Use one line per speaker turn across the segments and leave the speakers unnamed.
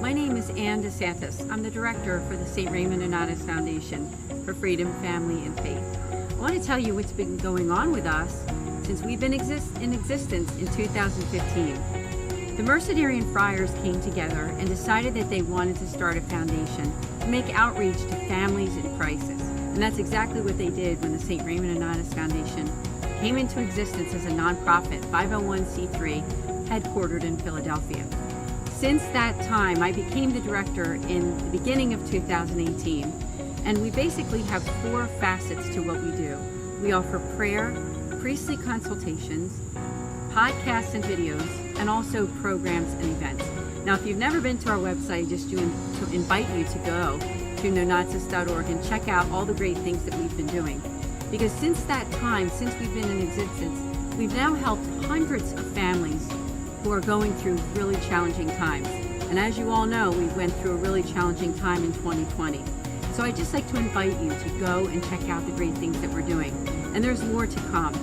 My name is Anne DeSantis. I'm the director for the St. Raymond Nonnatus Foundation for Freedom, Family, and Faith. I want to tell you what's been going on with us since we've been in existence in 2015. The Mercedarian Friars came together and decided that they wanted to start a foundation to make outreach to families in crisis. And that's exactly what they did when the St. Raymond Nonnatus Foundation came into existence as a nonprofit 501c3 headquartered in Philadelphia. Since that time, I became the director in the beginning of 2018, and we basically have 4 facets to what we do. We offer prayer, priestly consultations, podcasts and videos, and also programs and events. Now, if you've never been to our website, just to invite you to go to nonnatus.org and check out all the great things that we've been doing. Because since that time, since we've been in existence, we've now helped hundreds of families who are going through really challenging times. And as you all know, we went through a really challenging time in 2020. So I'd just like to invite you to go and check out the great things that we're doing. And there's more to come.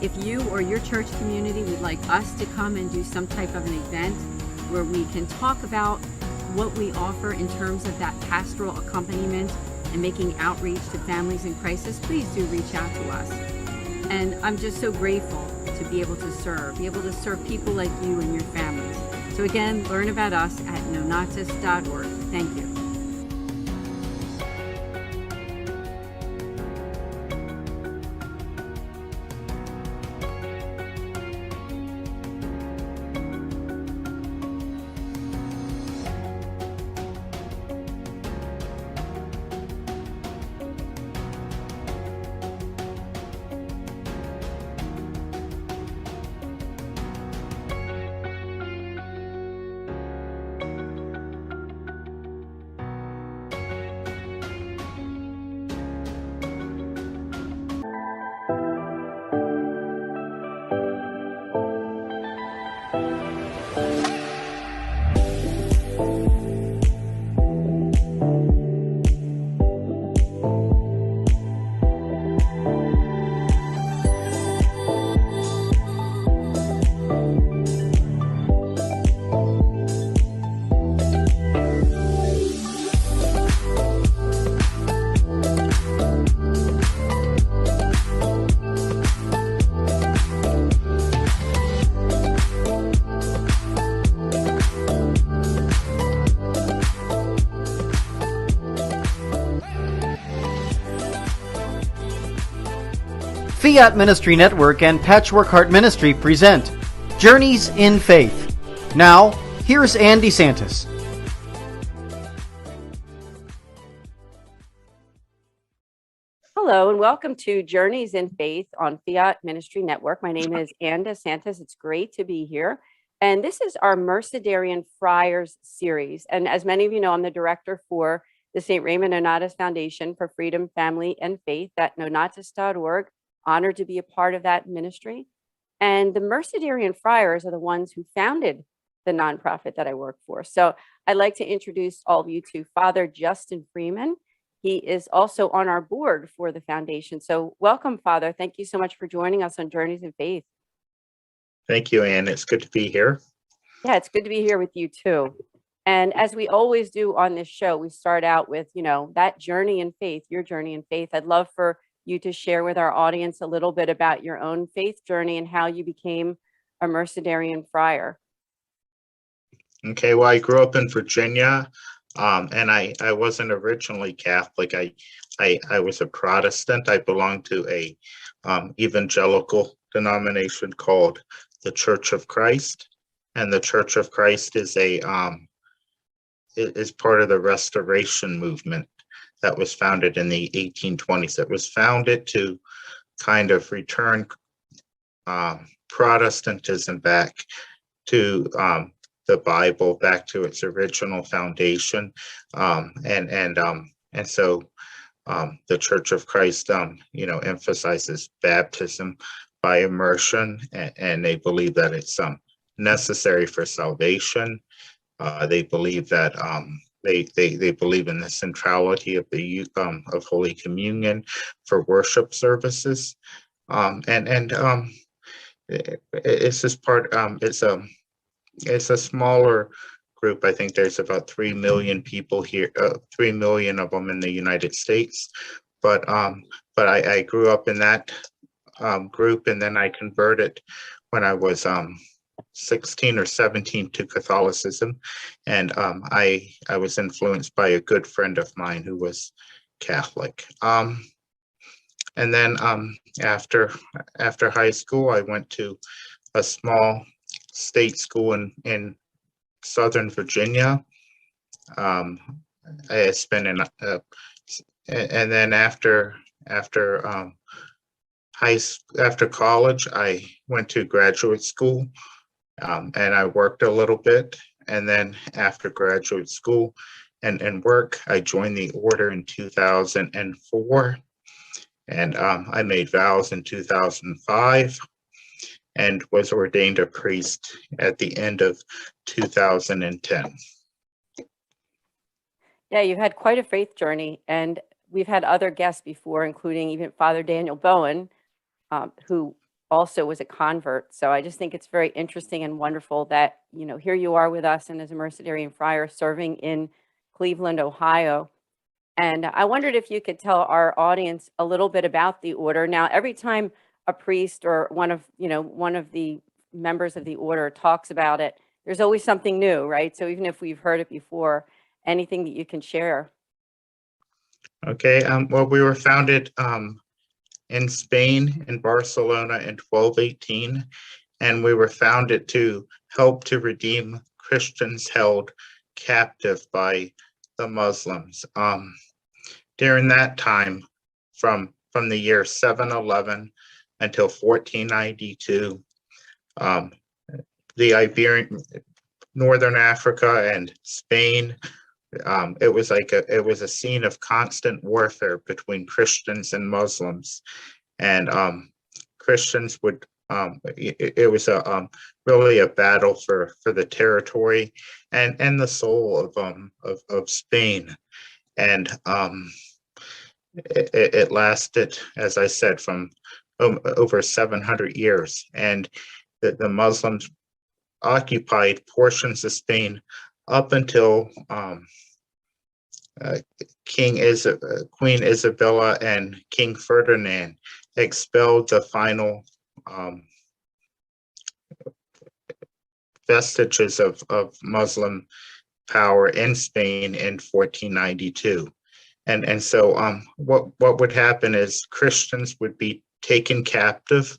If you or your church community would like us to come and do some type of an event where we can talk about what we offer in terms of that pastoral accompaniment and making outreach to families in crisis, please do reach out to us. And I'm just so grateful to be able to serve people like you and your families. So again, learn about us at nonnatus.org. Thank you.
Fiat Ministry Network and Patchwork Heart Ministry present Journeys in Faith. Now, here's Anne DeSantis.
Hello and welcome to Journeys in Faith on Fiat Ministry Network. My name is Anne DeSantis. It's great to be here. And this is our Mercedarian Friars series. And as many of you know, I'm the director for the St. Raymond Nonnatus Foundation for Freedom, Family, and Faith at nonnatus.org. Honored to be a part of that ministry. And the Mercedarian Friars are the ones who founded the nonprofit that I work for. So I'd like to introduce all of you to Father Justin Freeman. He is also on our board for the foundation. So welcome, Father. Thank you so much for joining us on Journeys in Faith.
Thank you, Anne. It's good to be here.
Yeah, it's good to be here with you too. And as we always do on this show, we start out with, that journey in faith, your journey in faith. I'd love for you to share with our audience a little bit about your own faith journey and how you became a Mercedarian friar.
Okay, well, I grew up in Virginia, and I wasn't originally Catholic. I was a Protestant. I belonged to a evangelical denomination called the Church of Christ, and the Church of Christ is is part of the Restoration movement that was founded in the 1820s. It was founded to kind of return Protestantism back to the Bible, back to its original foundation, and so the Church of Christ, emphasizes baptism by immersion, and they believe that it's necessary for salvation. They believe that They believe in the centrality of the of Holy Communion for worship services, it's just part. It's a smaller group. I think there's about 3 million people here, 3 million of them in the United States. But I grew up in that group, and then I converted when I was 16 or 17 to Catholicism, and I was influenced by a good friend of mine who was Catholic. And then after high school, I went to a small state school in Southern Virginia. I spent and then after college, I went to graduate school, and I worked a little bit. And then after graduate school and work, I joined the order in 2004. And I made vows in 2005 and was ordained a priest at the end of 2010.
Yeah, you've had quite a faith journey, and we've had other guests before, including even Father Daniel Bowen, who also was a convert. So I just think it's very interesting and wonderful that, you know, here you are with us and as a Mercedarian friar serving in Cleveland, Ohio. And I wondered if you could tell our audience a little bit about the order. Now, every time a priest or one of the members of the order talks about it, there's always something new, right? So even if we've heard it before, anything that you can share.
Okay, well, we were founded in Spain, in Barcelona in 1218, and we were founded to help to redeem Christians held captive by the Muslims. During that time, from the year 711 until 1492, the Iberian, Northern Africa and Spain, it was a scene of constant warfare between Christians and Muslims, and Christians would. It was really a battle for the territory and the soul of Spain, and it lasted, as I said, from over 700 years, and the Muslims occupied portions of Spain up until Queen Isabella and King Ferdinand expelled the final vestiges of Muslim power in Spain in 1492. And so what would happen is Christians would be taken captive.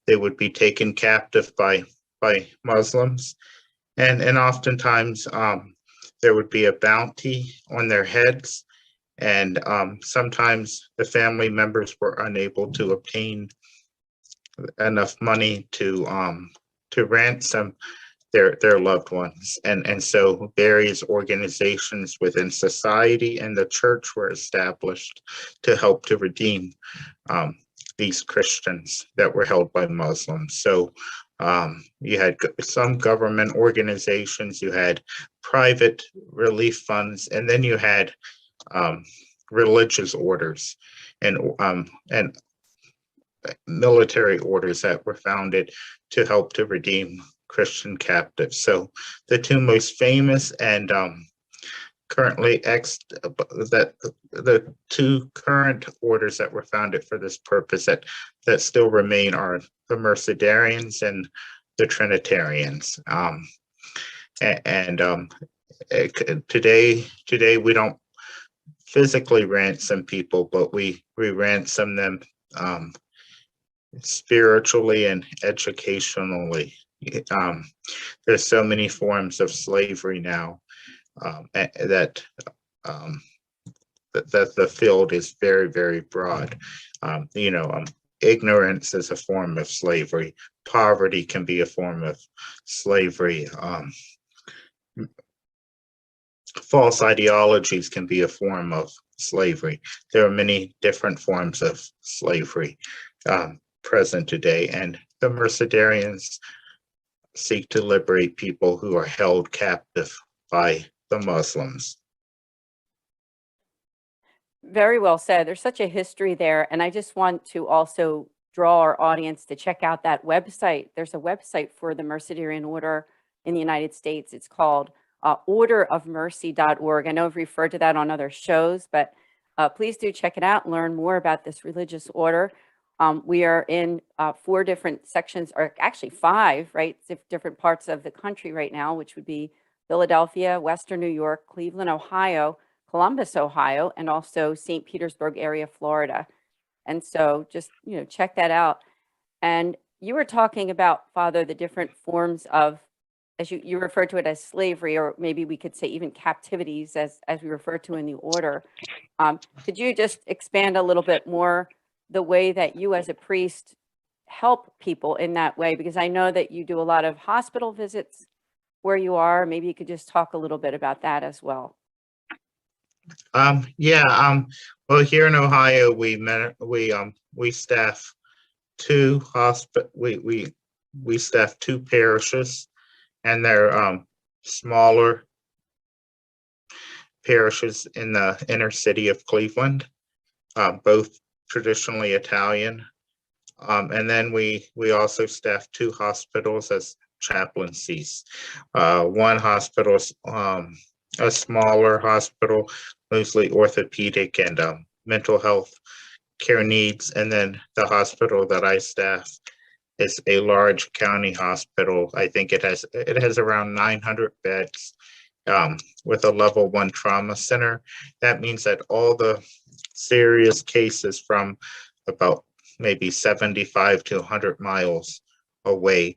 They would be taken captive by Muslims, and oftentimes there would be a bounty on their heads, and sometimes the family members were unable to obtain enough money to ransom their loved ones, and so various organizations within society and the church were established to help to redeem these Christians that were held by Muslims. So you had some government organizations, you had private relief funds, and then you had religious orders and military orders that were founded to help to redeem Christian captives. So the two most famous and currently the two current orders that were founded for this purpose that still remain are the Mercedarians and the Trinitarians. Today we don't physically ransom people, but we ransom them spiritually and educationally. There's so many forms of slavery now that the field is very, very broad. Ignorance is a form of slavery. Poverty can be a form of slavery. False ideologies can be a form of slavery. There are many different forms of slavery present today, and the Mercedarians seek to liberate people who are held captive by the Muslims.
Very well said. There's such a history there. And I just want to also draw our audience to check out that website. There's a website for the Mercedarian Order in the United States. It's called orderofmercy.org. I know I've referred to that on other shows, but please do check it out and learn more about this religious order. We are in 4 different sections, or actually 5, right? Different parts of the country right now, which would be Philadelphia, Western New York, Cleveland, Ohio, Columbus, Ohio, and also St. Petersburg area, Florida. And so just, check that out. And you were talking about, Father, the different forms of, as you referred to it as slavery, or maybe we could say even captivities, as we refer to in the order. Could you just expand a little bit more the way that you as a priest help people in that way? Because I know that you do a lot of hospital visits where you are. Maybe you could just talk a little bit about that as well.
Well, here in Ohio, we staff 2 we staff 2 parishes, and they're smaller parishes in the inner city of Cleveland, both traditionally Italian. And then we also staff 2 hospitals as chaplaincies. One hospital is a smaller hospital, mostly orthopedic and mental health care needs. And then the hospital that I staff is a large county hospital. I think it has around 900 beds, with a level 1 trauma center. That means that all the serious cases from about maybe 75 to 100 miles away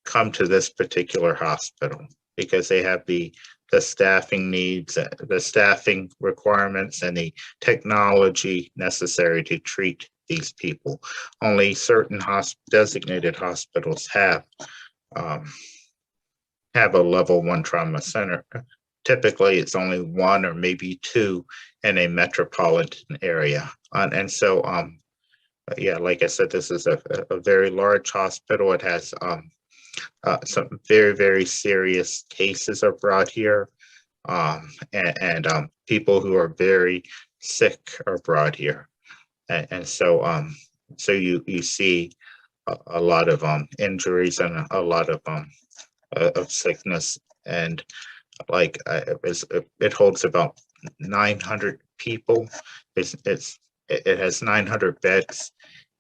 come to this particular hospital because they have the staffing needs, the staffing requirements, and the technology necessary to treat these people. Only certain designated hospitals have a level 1 trauma center. Typically, it's only 1 or maybe 2 in a metropolitan area. And so, like I said, this is a very large hospital. It has some very, very serious cases are brought here, and people who are very sick are brought here. And so, so you see a lot of injuries and a lot of sickness, and like it holds about 900 people. It has 900 beds,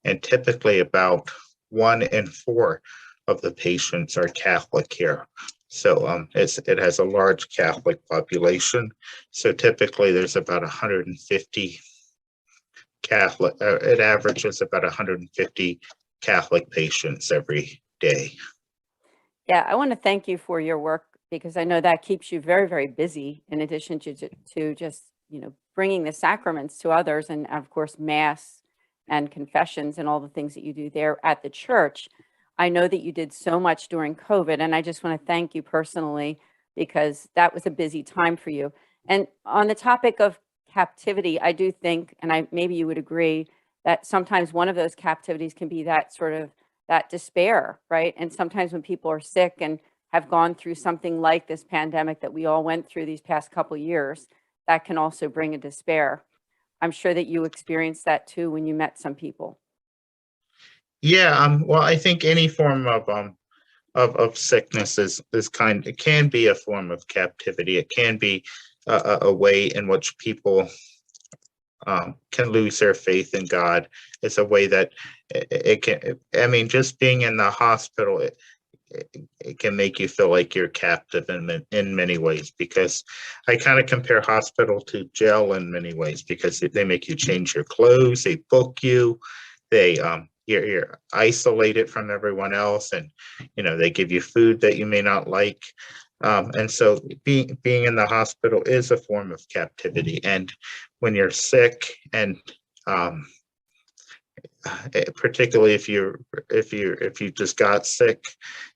and typically about 1 in 4 of the patients are Catholic here. So it has a large Catholic population. So typically there's about 150 Catholic. It averages about 150 Catholic patients every day.
Yeah, I want to thank you for your work, because I know that keeps you very, very busy, in addition to just, bringing the sacraments to others, and of course, Mass and confessions and all the things that you do there at the church. I know that you did so much during COVID, and I just want to thank you personally, because that was a busy time for you. And on the topic of captivity, I do think, and maybe you would agree, that sometimes one of those captivities can be that sort of that despair, right? And sometimes when people are sick and have gone through something like this pandemic that we all went through these past couple of years, that can also bring a despair. I'm sure that you experienced that too when you met some people.
Yeah, well, I think any form of sickness it can be a form of captivity. It can be a way in which people can lose their faith in God. It's a way that it can. I mean, just being in the hospital, it can make you feel like you're captive in many ways, because I kind of compare hospital to jail in many ways, because they make you change your clothes, they book you, you're isolated from everyone else, and they give you food that you may not like, and so being in the hospital is a form of captivity. And when you're sick, and particularly if you just got sick,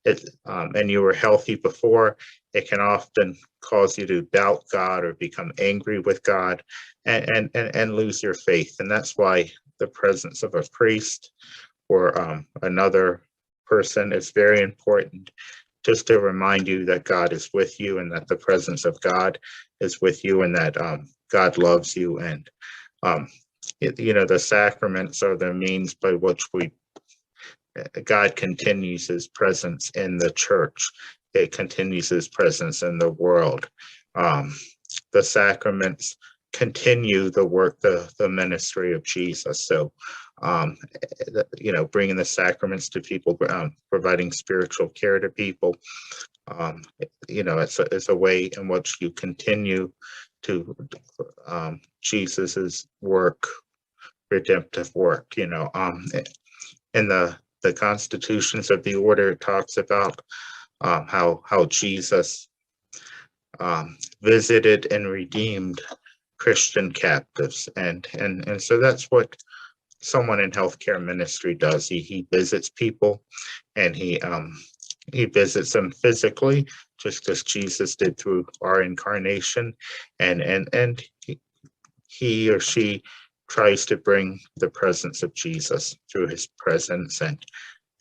and you were healthy before, it can often cause you to doubt God or become angry with God, and lose your faith. And that's why the presence of a priest or another person is very important, just to remind you that God is with you, and that the presence of God is with you, and that God loves you. And the sacraments are the means by which God continues his presence in the church. it continues his presence in the world. The sacraments continue the work, the ministry of Jesus. So, bringing the sacraments to people, providing spiritual care to people, it's a way in which you continue to Jesus's work, redemptive work. In the constitutions of the order, it talks about how Jesus visited and redeemed Christian captives, and so that's what someone in healthcare ministry does. He visits people, and he visits them physically, just as Jesus did through our incarnation, and he or she tries to bring the presence of Jesus through his presence and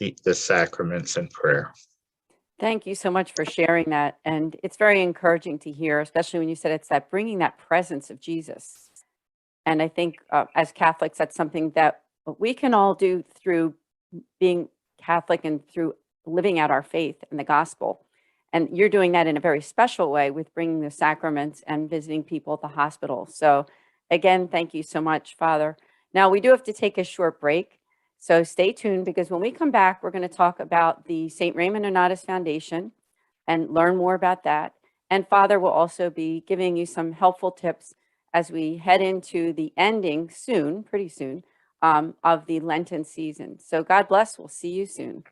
the sacraments and prayer.
Thank you so much for sharing that. And it's very encouraging to hear, especially when you said it's that bringing that presence of Jesus. And I think as Catholics, that's something that we can all do through being Catholic and through living out our faith in the gospel. And you're doing that in a very special way with bringing the sacraments and visiting people at the hospital. So again, thank you so much, Father. Now, we do have to take a short break. So stay tuned, because when we come back, we're going to talk about the St. Raymond Nonnatus Foundation and learn more about that. And Father will also be giving you some helpful tips as we head into the ending soon, pretty soon, of the Lenten season. So God bless. We'll see you soon.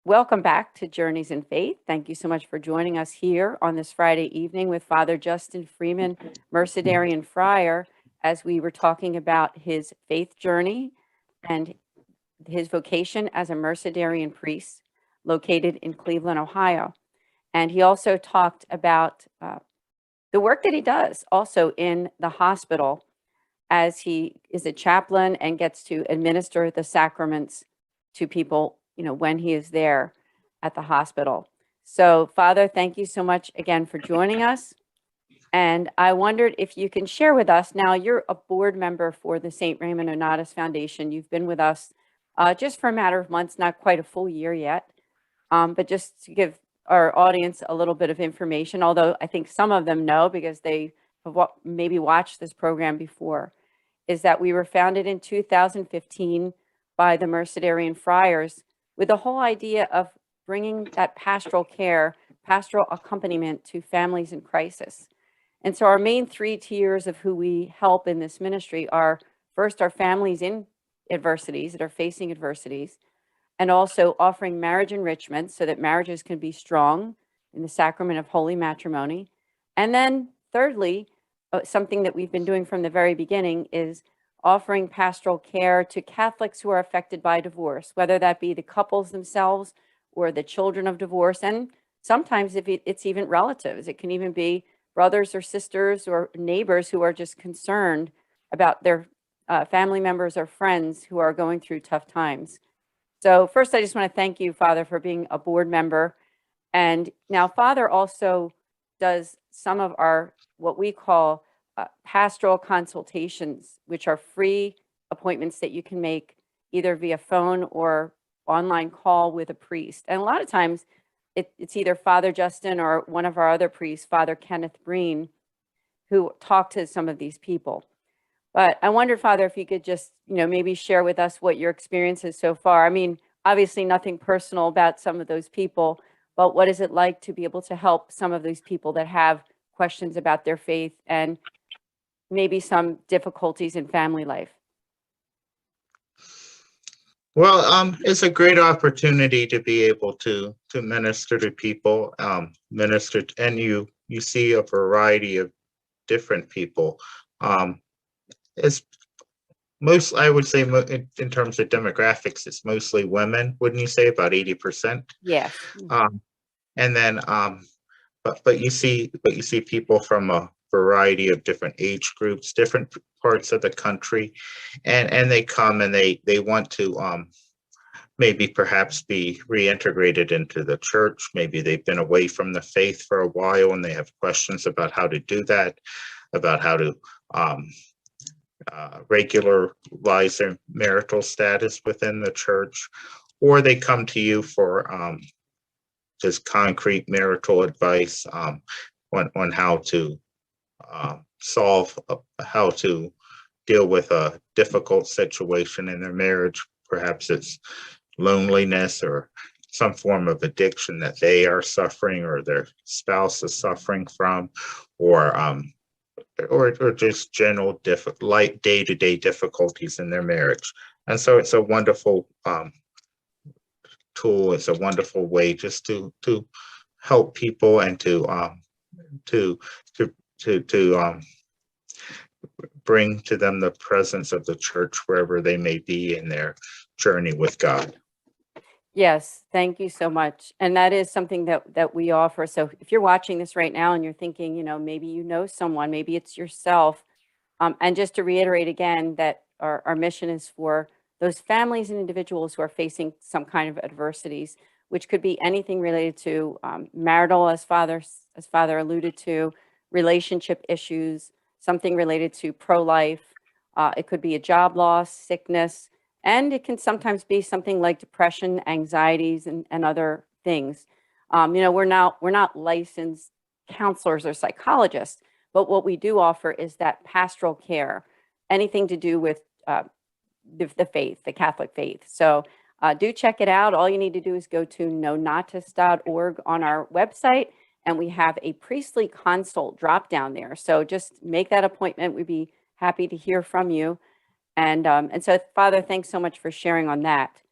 Welcome back to Journeys in Faith. Thank you so much for joining us here on this Friday evening with Father Justin Freeman, Mercedarian Friar, as we were talking about his faith journey and his vocation as a Mercedarian priest located in Cleveland, Ohio. And he also talked about the work that he does also in the hospital, as he is a chaplain and gets to administer the sacraments to people, when he is there at the hospital. So, Father, thank you so much again for joining us. And I wondered if you can share with us, now you're a board member for the St. Raymond Nonnatus Foundation. You've been with us just for a matter of months, not quite a full year yet, but just to give our audience a little bit of information, although I think some of them know because they have maybe watched this program before, is that we were founded in 2015 by the Mercedarian Friars with the whole idea of bringing that pastoral care, pastoral accompaniment to families in crisis. And so our main 3 tiers of who we help in this ministry are, first, our families in adversities that are facing adversities, and also offering marriage enrichment so that marriages can be strong in the sacrament of holy matrimony. And then thirdly, something that we've been doing from the very beginning is offering pastoral care to Catholics who are affected by divorce, whether that be the couples themselves or the children of divorce. And sometimes if it's even relatives, it can even be brothers or sisters or neighbors who are just concerned about their family members or friends who are going through tough times. So first, I just want to thank you, Father, for being a board member. And now Father also does some of our, what we call pastoral consultations, which are free appointments that you can make either via phone or online call with a priest. And a lot of times it's either Father Justin or one of our other priests, Father Kenneth Breen, who talk to some of these people. But I wondered, Father, if you could just, maybe share with us what your experience is so far. I mean, obviously nothing personal about some of those people, but what is it like to be able to help some of these people that have questions about their faith and maybe some difficulties in family life?
Well, it's a great opportunity to be able to minister to people, and you see a variety of different people. It's I would say, in terms of demographics, it's mostly women. Wouldn't you say about 80%?
Yes.
And then, but you see people from a variety of different age groups, different parts of the country, and they come and they want to maybe perhaps be reintegrated into the church. Maybe they've been away from the faith for a while and they have questions about how to do that, about how to regularize their marital status within the church, or they come to you for just concrete marital advice on how to how to deal with a difficult situation in their marriage. Perhaps it's loneliness or some form of addiction that they are suffering or their spouse is suffering from, or just general light day-to-day difficulties in their marriage. And so it's a wonderful tool. It's a wonderful way just to help people and to bring to them the presence of the church wherever they may be in their journey with God.
Yes, thank you so much. And that is something that we offer. So if you're watching this right now and you're thinking, maybe you know someone, maybe it's yourself. And just to reiterate again that our mission is for those families and individuals who are facing some kind of adversities, which could be anything related to marital, as Father alluded to, relationship issues, something related to pro-life. It could be a job loss, sickness, and it can sometimes be something like depression, anxieties, and other things. We're not licensed counselors or psychologists, but what we do offer is that pastoral care, anything to do with the faith, the Catholic faith. So do check it out. All you need to do is go to nonnatus.org on our website, and we have a priestly consult drop down there. So just make that appointment. We'd be happy to hear from you. And so, Father, thanks so much for sharing on that.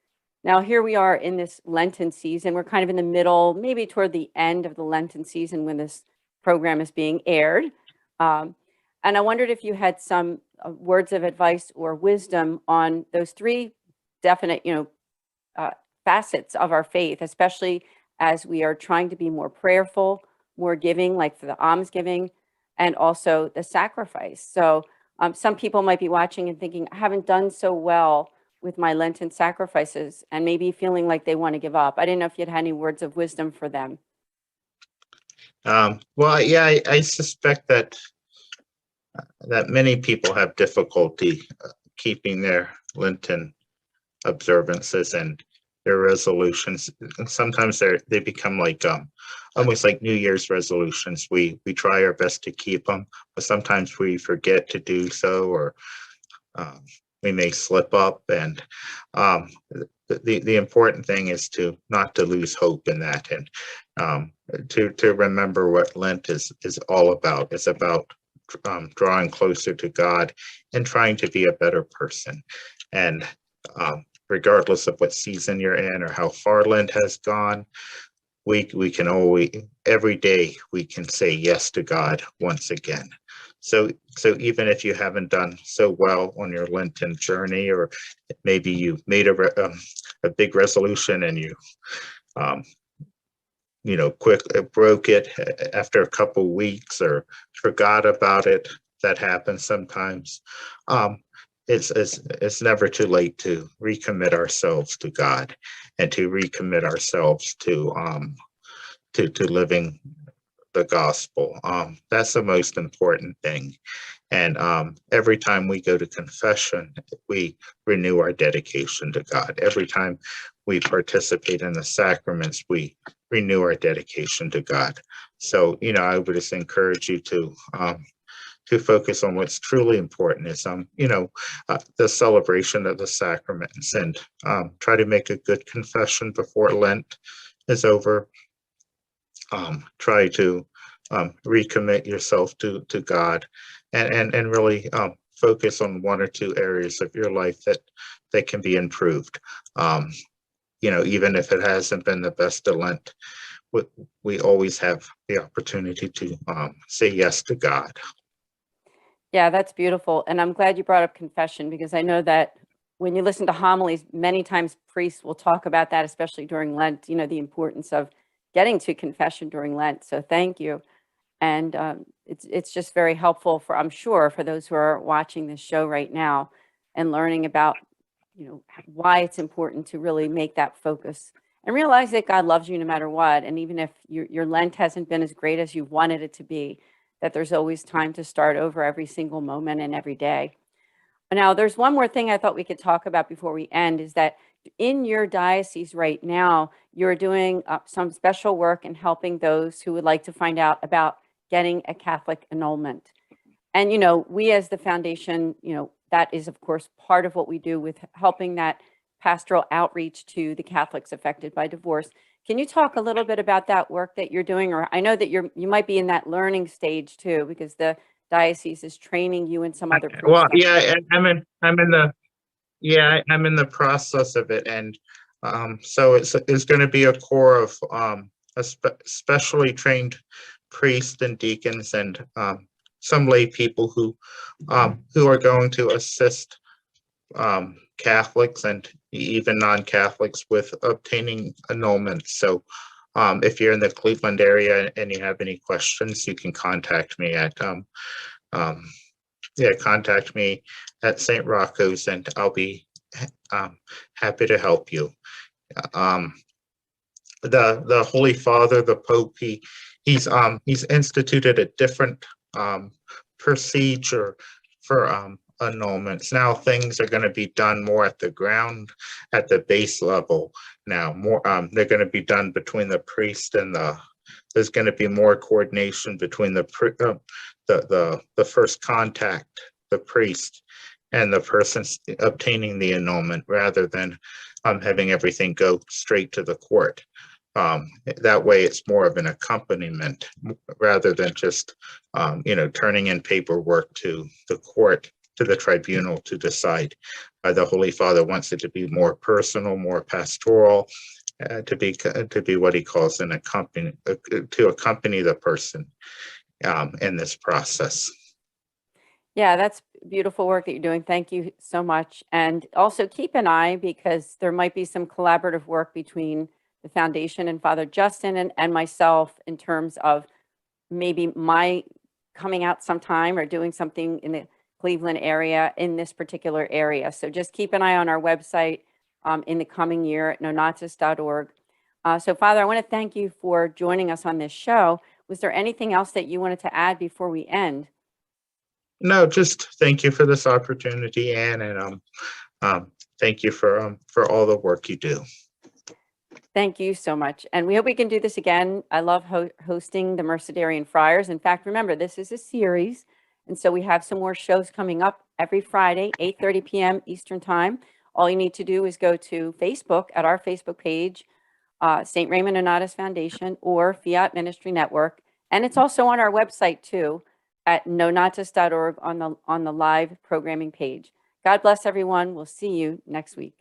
Now, here we are in this Lenten season. We're kind of in the middle, maybe toward the end of the Lenten season when this program is being aired. And I wondered if you had some words of advice or wisdom on those three definite, facets of our faith, especially as we are trying to be more prayerful, more giving, like for the almsgiving, and also the sacrifice. So some people might be watching and thinking, I haven't done so well with my Lenten sacrifices, and maybe feeling like they want to give up. I didn't know if you had any words of wisdom for them.
Well, yeah, I suspect that many people have difficulty keeping their Lenten observances and their resolutions. And sometimes they become like almost like New Year's resolutions. We try our best to keep them, but sometimes we forget to do so, or we may slip up. And the important thing is not to lose hope in that, and to remember what Lent is all about. It's about drawing closer to God and trying to be a better person. And regardless of what season you're in or how far Lent has gone, we can always, every day, we can say yes to God once again. So even if you haven't done so well on your Lenten journey, or maybe you made a big resolution and you broke it after a couple weeks or forgot about it, that happens sometimes. It's never too late to recommit ourselves to God and to recommit ourselves to living the gospel. That's the most important thing. And every time we go to confession, we renew our dedication to God. Every time we participate in the sacraments, we renew our dedication to God. So, I would just encourage you to to focus on what's truly important is, the celebration of the sacraments, and try to make a good confession before Lent is over. Try to recommit yourself to God, and really focus on one or two areas of your life that can be improved. Even if it hasn't been the best of Lent, we always have the opportunity to say yes to God.
Yeah, that's beautiful. And I'm glad you brought up confession, because I know that when you listen to homilies, many times priests will talk about that, especially during Lent, the importance of getting to confession during Lent. So thank you. And it's just very helpful I'm sure, for those who are watching this show right now and learning about, why it's important to really make that focus and realize that God loves you no matter what. And even if your Lent hasn't been as great as you wanted it to be, that there's always time to start over every single moment and every day. Now, there's one more thing I thought we could talk about before we end, is that in your diocese right now, you're doing some special work in helping those who would like to find out about getting a Catholic annulment. And, we as the foundation, that is, of course, part of what we do with helping that pastoral outreach to the Catholics affected by divorce. Can you talk a little bit about that work that you're doing? Or I know that you might be in that learning stage too, because the diocese is training you and some other priests.
Well, yeah, I'm in the process of it, and so it's going to be a core of specially trained priests and deacons, and some lay people who are going to assist Catholics and even non-Catholics with obtaining annulments. So if you're in the Cleveland area and you have any questions, you can contact me at St. Rocco's, and I'll be happy to help you. The Holy Father, the Pope, he's instituted a different procedure for annulments. Now things are going to be done more at the base level. Now more they're going to be done between the priest and there's going to be more coordination between the first contact, the priest, and the person obtaining the annulment, rather than having everything go straight to the court. That way it's more of an accompaniment rather than just turning in paperwork to the court, to the tribunal to decide. The Holy Father wants it to be more personal, more pastoral, to be what he calls to accompany the person in this process.
Yeah, that's beautiful work that you're doing. Thank you so much. And also keep an eye, because there might be some collaborative work between the foundation and Father Justin and myself, in terms of maybe my coming out sometime or doing something in the Cleveland area in this particular area. So just keep an eye on our website in the coming year at nonnatus.org. So Father, I want to thank you for joining us on this show. Was there anything else that you wanted to add before we end?
No, just thank you for this opportunity, Anne, and thank you for all the work you do.
Thank you so much. And we hope we can do this again. I love hosting the Mercedarian Friars. In fact, remember, this is a series. And so we have some more shows coming up every Friday, 8:30 p.m. Eastern Time. All you need to do is go to Facebook at our Facebook page, St. Raymond Nonnatus Foundation, or Fiat Ministry Network. And it's also on our website too, at nonnatus.org on the live programming page. God bless everyone. We'll see you next week.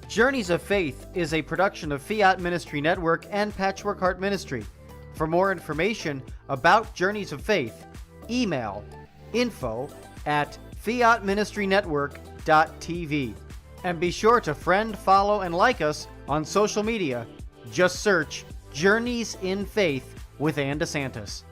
Journeys of Faith is a production of Fiat Ministry Network and Patchwork Heart Ministry. For more information about Journeys of Faith, email info@fiatministrynetwork.tv. And be sure to friend, follow, and like us on social media. Just search Journeys in Faith with Anne DeSantis.